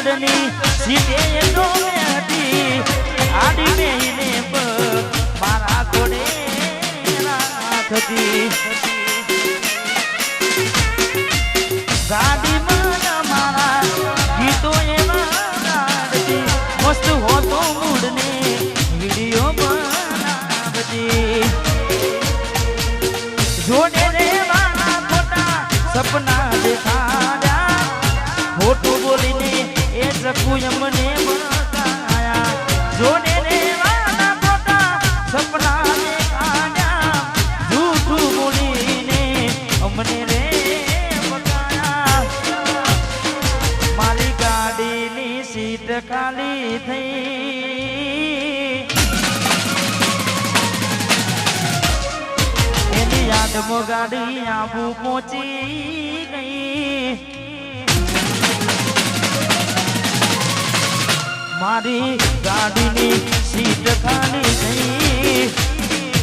આગળની સીટે તો હતી આડી બેહીને મારા ઘોડે રાખતી ગાડીમાં મારા ગીતો એવા ગાડતી મસ્ત હોતો મૂડને વિડીયો બનાવતી જોડે રેવાના ખોટા સપના દેખાડ્યા ખોટું બોલીને એ ચકુ અમને બતાયા જોડે રેવાના ખોટા સપના દેખાડ્યા જૂઠું બોલીને અમને રે મારી ગાડીની સીટ ખાલી થઈ એની યાદમાં ગાડી આબુ પહોંચી ગઈ મારી ગાડીની સીટ ખાલી થઈ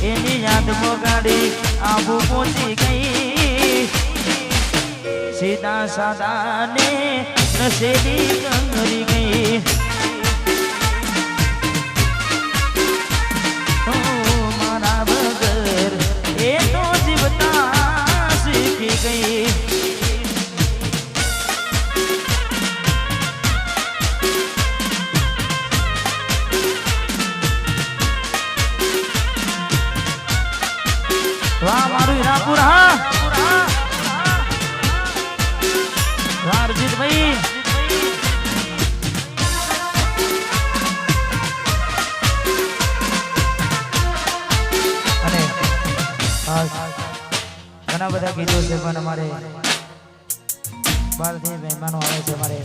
એની યાદમાં ગાડી આબુ પહોંચી ગઈ સીધા સાદા ને નશેડી કરી ગઈ મારા વગર એ તો જીવતા શીખી ગઈ વાહ મારું હીરાપુર હા ભાઈ અને ઘણા બધા ગીતો છે પણ અમારે બહારથી મહેમાનો આવે છે અમારે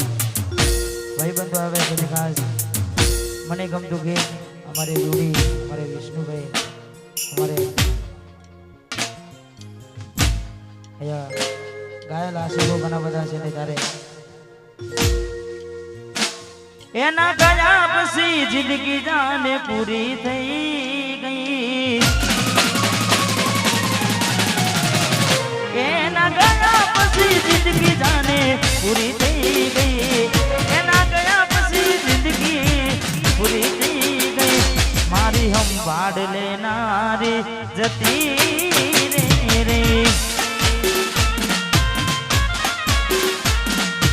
ભાઈબંધો આવે છે ખાસ મને ગમતું ગીત અમારે રૂડી અમારે વિષ્ણુભાઈ અમારે અહીંયા ગાયેલા આશીર્વો ઘણા બધા છે ને તારે એના ગયા પછી જિંદગી જાને પૂરી થઈ ગઈ એના ગયા પછી જિંદગી જાને પૂરી થઈ ગઈ એના ગયા પછી જિંદગી પૂરી થઈ ગઈ મારી સંભાળ લેનારી જતી રે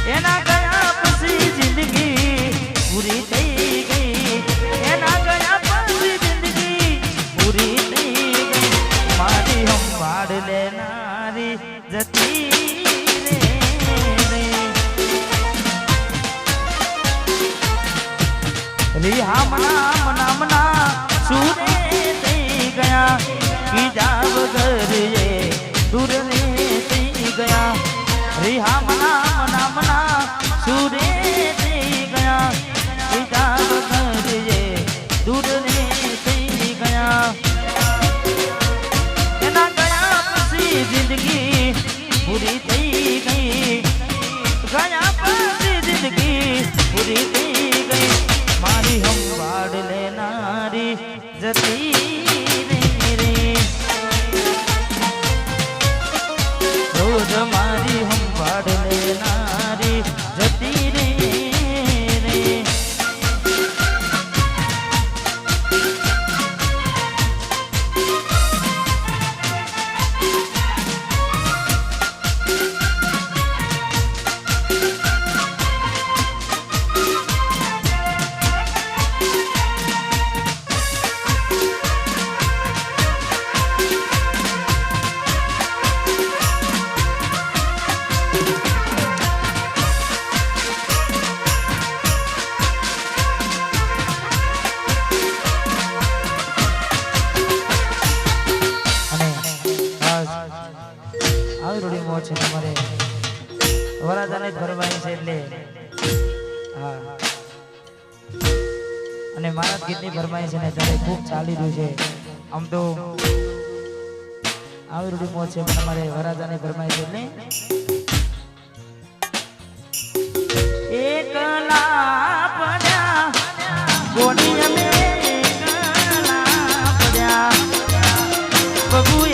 એના ગયા પછી જિંદગી પૂરી થઈ ગઈ એના ગયા પછી જિંદગી પૂરી થઈ ગઈ મારી સંભાળ લેનારી જતી રિહા મના મના સુરે થઈ ગયા કીધા વગર એ દૂર રે થઈ ગયા રિહા મના સુરે થઈ ગયા કીધા વગર એ દૂર રે થઈ ગયા એના ગયા પછી જિંદગી પૂરી થઈ ગઈ ગયા પછી જિંદગી પૂરી થઈ ગઈ મારી સંભાળ લેનારી જતી રે રોજ મારી સંભાળ લેનારી જતી રે છે તમારે વરાજાને ભરવાની છે એટલે હા અને મારા ગીતની ભરમાઈ છે ને ત્યારે ખૂબ ચાલી રહ્યું છે આમ તો આવી રૂડી મોજ છે તમારે વરાજાને ભરમાઈ છે એટલે એકલા પડ્યા ગોડી અમે એકલા પડ્યા બબુ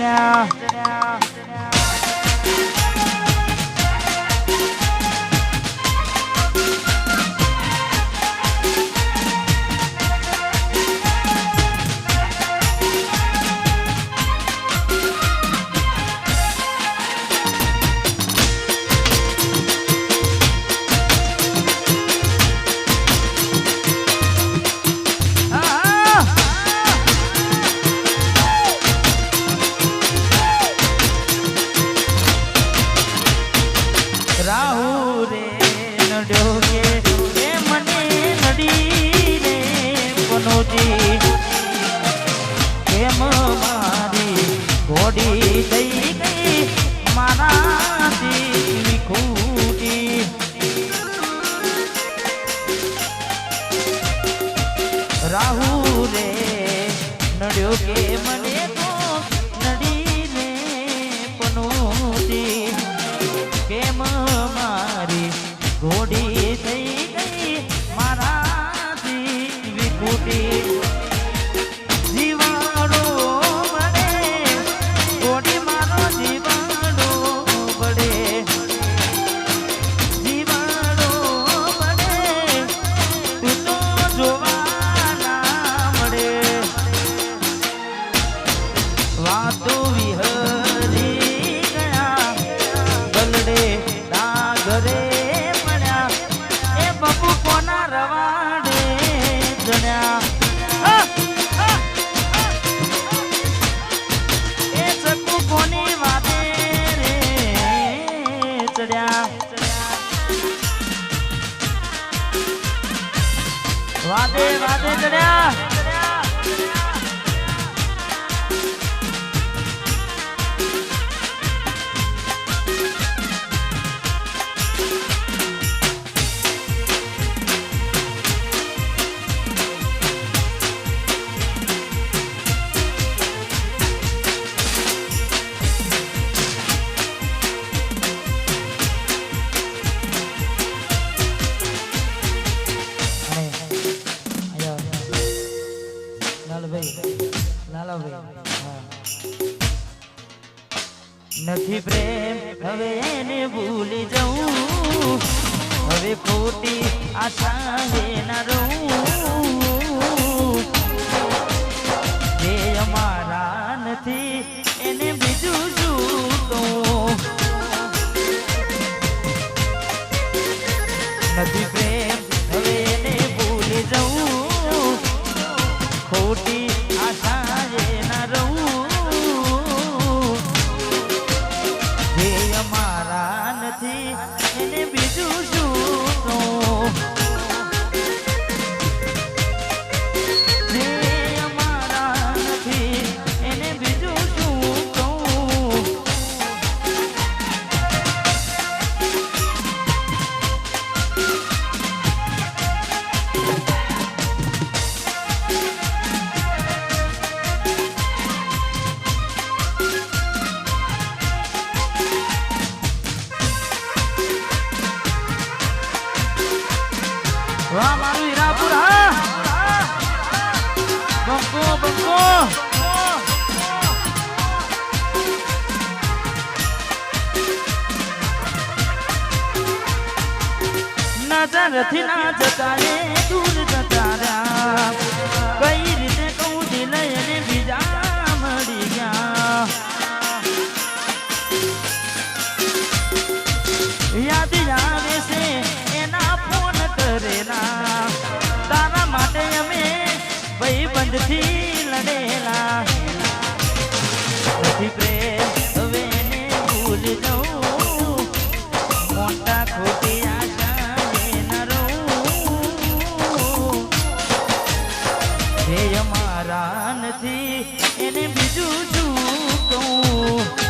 ચડ્યા રાહુ રે નડ્યો કે મને નડી રે પનોજી કેમ મારી ઘોડી થઈ ગઈ મારાથી વિખૂટી રાહુ રે નડ્યો કે મને તો નડી રે પનોજી કેમ મારી ઘોડી થઈ ગઈ મારાથી વિખૂટી જીવાડો બડે ઘોડી મારો જીવાડો બડે જીવાડો બડે તું તો જોવા ના મળે વાતો વિહરી ગયા ગલડે ઘરે મળ્યા એ બબુ કોના રવાડે જણ્યા એ સકુ કોની વાદે રે ચડ્યા વાદે વાદે ચડ્યા નથી પ્રેમ હવે એને ભૂલી જવું હવે ખોટી આશા હે ના રહું જે અમારા નથી એને બીજું શું કહું નથી પ્રેમ હવે એને ભૂલી જવું ખોટી આશા હે ના રહું એને બીજું શું કહું જે અમારા નથી એને બીજું શું કહું વાહ મારું હીરાપુર હા બંકો બંકો નજરથી ના જતા રે દૂર જતા રહ્યા કઈ રીતે કહું દિલ એને બીજા મળી ગયા યાદ આવે છે એના ફોન કરેલા તારા માટે અમે ભાઈબંધથી લડેલા નથી પ્રેમ હવે એને ભૂલી જવું મોટા ખોટી આશા ન રહું જે અમારા નથી એને બીજું શું કહું